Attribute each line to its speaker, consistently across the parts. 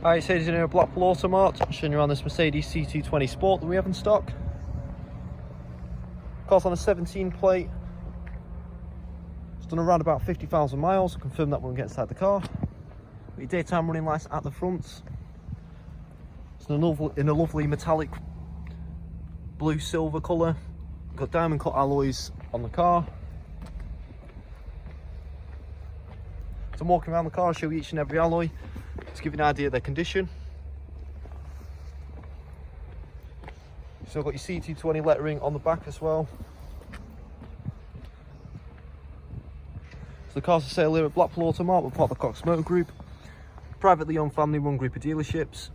Speaker 1: Hi, it's Hayden here at Blackpool Automart, showing you around this Mercedes C220 Sport that we have in stock. Car's on a 17 plate. It's done around about 50,000 miles. I'll confirm that when we get inside the car. Got your daytime running lights at the front. It's in a lovely metallic blue silver colour. Got diamond cut alloys on the car. So I'm walking around the car, I'll show you each and every alloy to give you an idea of their condition. So I've got your C220 lettering on the back as well. So the car's for sale here at Blackpool Automart. We're part of the Cox Motor Group, privately owned, family run group of dealerships.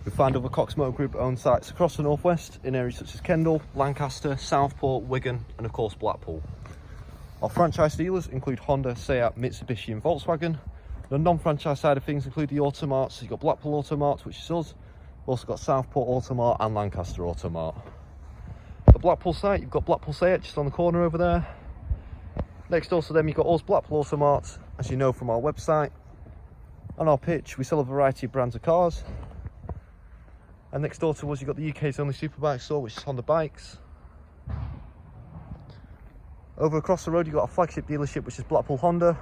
Speaker 1: We find other Cox Motor Group owned sites across the northwest in areas such as Kendal, Lancaster, Southport, Wigan and of course Blackpool. Our franchise dealers include Honda, Seat, Mitsubishi and Volkswagen. The non-franchise side of things include the Automarts. So you've got Blackpool Automart, which is us. We've also got Southport Automart and Lancaster Automart. The Blackpool site, you've got Blackpool Seat just on the corner over there. Next door to them, you've got us, Blackpool Automart, as you know from our website. On our pitch, we sell a variety of brands of cars. And next door to us, you've got the UK's only superbike store, which is Honda Bikes. Over across the road, you've got a flagship dealership, which is Blackpool Honda.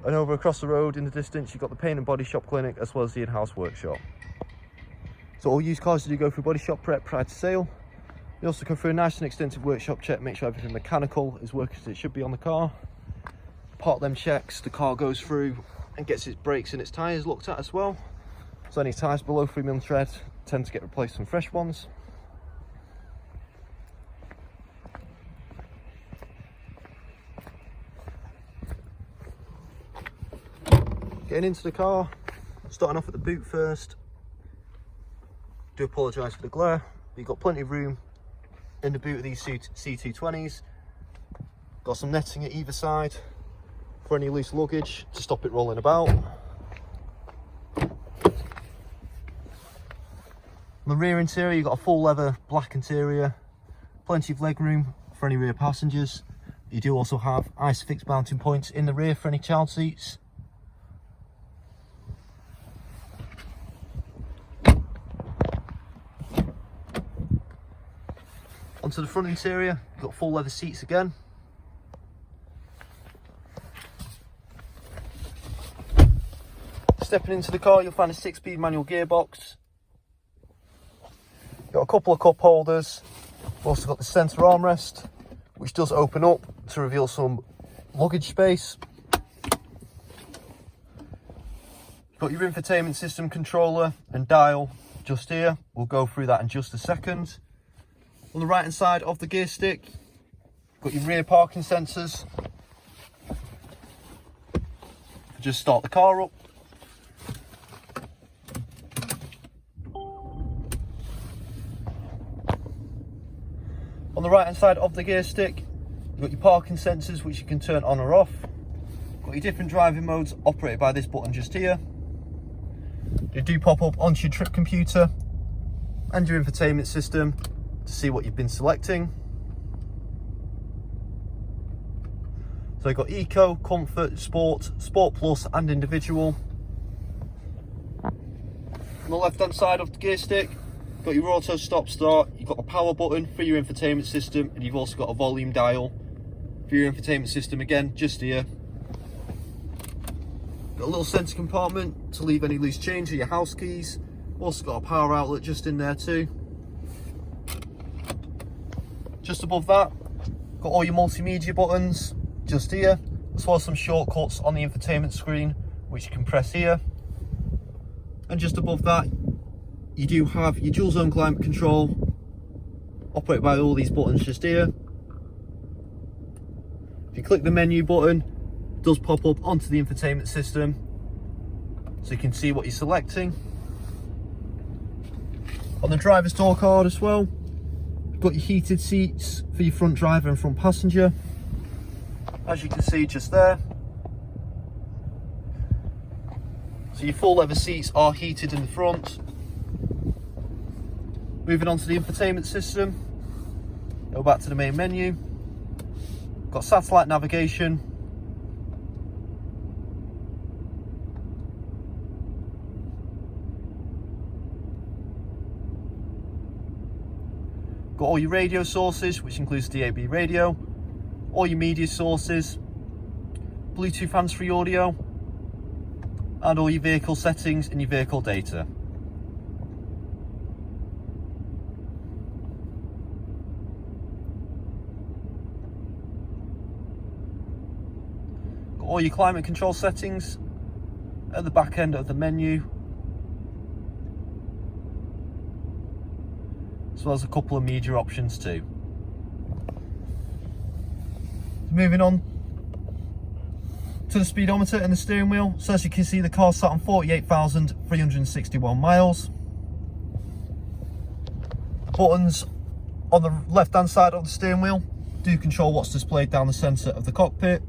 Speaker 1: And over across the road in the distance, you've got the paint and body shop clinic, as well as the in-house workshop. So all used cars do go through body shop prep prior to sale. They also go through a nice and extensive workshop check, make sure everything mechanical is working as it should be on the car. Part of them checks, the car goes through and gets its brakes and its tyres looked at as well. So any tyres below 3mm tread tend to get replaced with fresh ones. Getting into the car, starting off at the boot first. Do apologise for the glare, but you've got plenty of room in the boot of these C220s. Got some netting at either side for any loose luggage to stop it rolling about. On the rear interior, you've got a full leather black interior, plenty of leg room for any rear passengers. You do also have ISOFIX mounting points in the rear for any child seats. Onto the front interior, you've got full leather seats again. Stepping into the car, you'll find a 6-speed manual gearbox. You've got a couple of cup holders. You've also got the centre armrest, which does open up to reveal some luggage space. You've got your infotainment system controller and dial just here. We'll go through that in just a second. On the right hand side of the gear stick, you've got your rear parking sensors. Just start the car up. On the right hand side of the gear stick, you've got your parking sensors which you can turn on or off. You've got your different driving modes operated by this button just here. They do pop up onto your trip computer and your infotainment system to see what you've been selecting. So you've got Eco, Comfort, Sport, Sport Plus and Individual. On the left hand side of the gear stick, you've got your auto stop start, you've got the power button for your infotainment system, and you've also got a volume dial for your infotainment system again, just here. Got a little centre compartment to leave any loose change or your house keys. Also got a power outlet just in there too. Just above that, got all your multimedia buttons just here, as well as some shortcuts on the infotainment screen, which you can press here. And just above that, you do have your dual zone climate control, operated by all these buttons just here. If you click the menu button, it does pop up onto the infotainment system, so you can see what you're selecting. On the driver's door card as well, got your heated seats for your front driver and front passenger, as you can see just there. So your full leather seats are heated in the front. Moving on to the infotainment system, go back to the main menu. Got satellite navigation, Got all your radio sources, which includes DAB radio, all your media sources, Bluetooth hands-free audio, and all your vehicle settings and your vehicle data. Got all your climate control settings at the back end of the menu, as well as a couple of media options too. Moving on to the speedometer and the steering wheel. So as you can see, the car's sat on 48,361 miles. Buttons on the left hand side of the steering wheel do control what's displayed down the centre of the cockpit.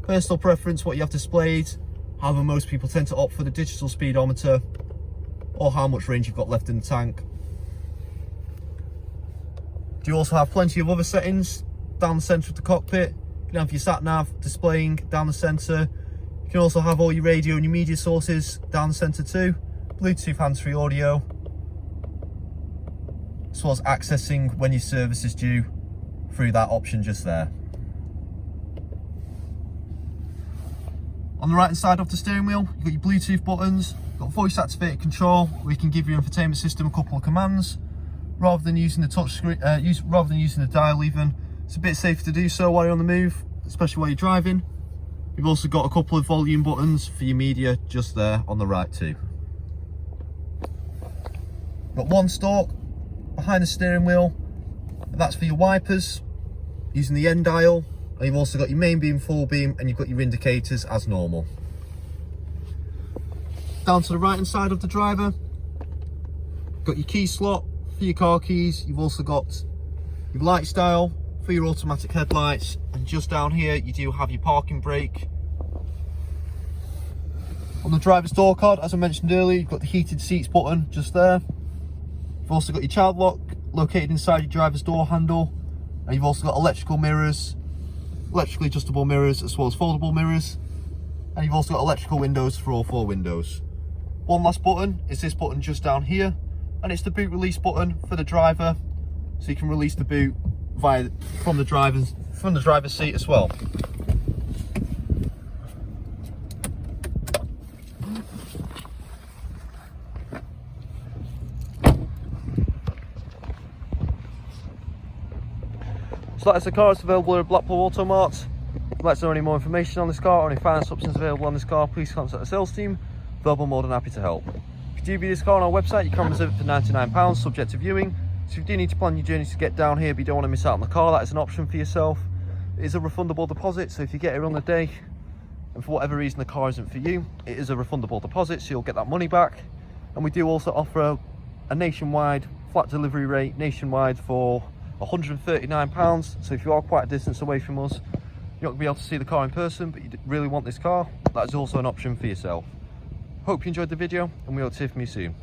Speaker 1: Personal preference, what you have displayed. However, most people tend to opt for the digital speedometer or how much range you've got left in the tank. You also have plenty of other settings down the centre of the cockpit. You can have your sat nav displaying down the centre. You can also have all your radio and your media sources down the centre too. Bluetooth hands-free audio, as well as accessing when your service is due through that option just there. On the right hand side of the steering wheel, you've got your Bluetooth buttons. You've got voice activated control, where you can give your infotainment system a couple of commands rather than using the touch screen, rather than using the dial even. It's a bit safer to do so while you're on the move, especially while you're driving. You've also got a couple of volume buttons for your media just there on the right too. Got one stalk behind the steering wheel, and that's for your wipers using the end dial. And you've also got your main beam, full beam, and you've got your indicators as normal. Down to the right hand side of the driver, got your key slot for your car keys. You've also got your light style for your automatic headlights, and just down here you do have your parking brake. On the driver's door card, as I mentioned earlier, you've got the heated seats button just there. You've also got your child lock located inside your driver's door handle, and you've also got electrical mirrors, electrically adjustable mirrors, as well as foldable mirrors, and you've also got electrical windows for all four windows. One last button is this button just down here, and it's the boot release button for the driver, so you can release the boot from the driver's seat as well. So that's the car. It's available at Blackpool Automart. If you'd like to know any more information on this car or any finance options available on this car, please contact the sales team. They'll be more than happy to help. If you do view this car on our website, you can reserve it for £99 subject to viewing. So if you do need to plan your journey to get down here but you don't want to miss out on the car, that is an option for yourself. It is a refundable deposit, so if you get here on the day and for whatever reason the car isn't for you, it is a refundable deposit, so you'll get that money back. And we do also offer a nationwide flat delivery rate nationwide for £139. So if you are quite a distance away from us, you're not going to be able to see the car in person, but you really want this car, that is also an option for yourself. Hope you enjoyed the video, and we hope to hear from you soon.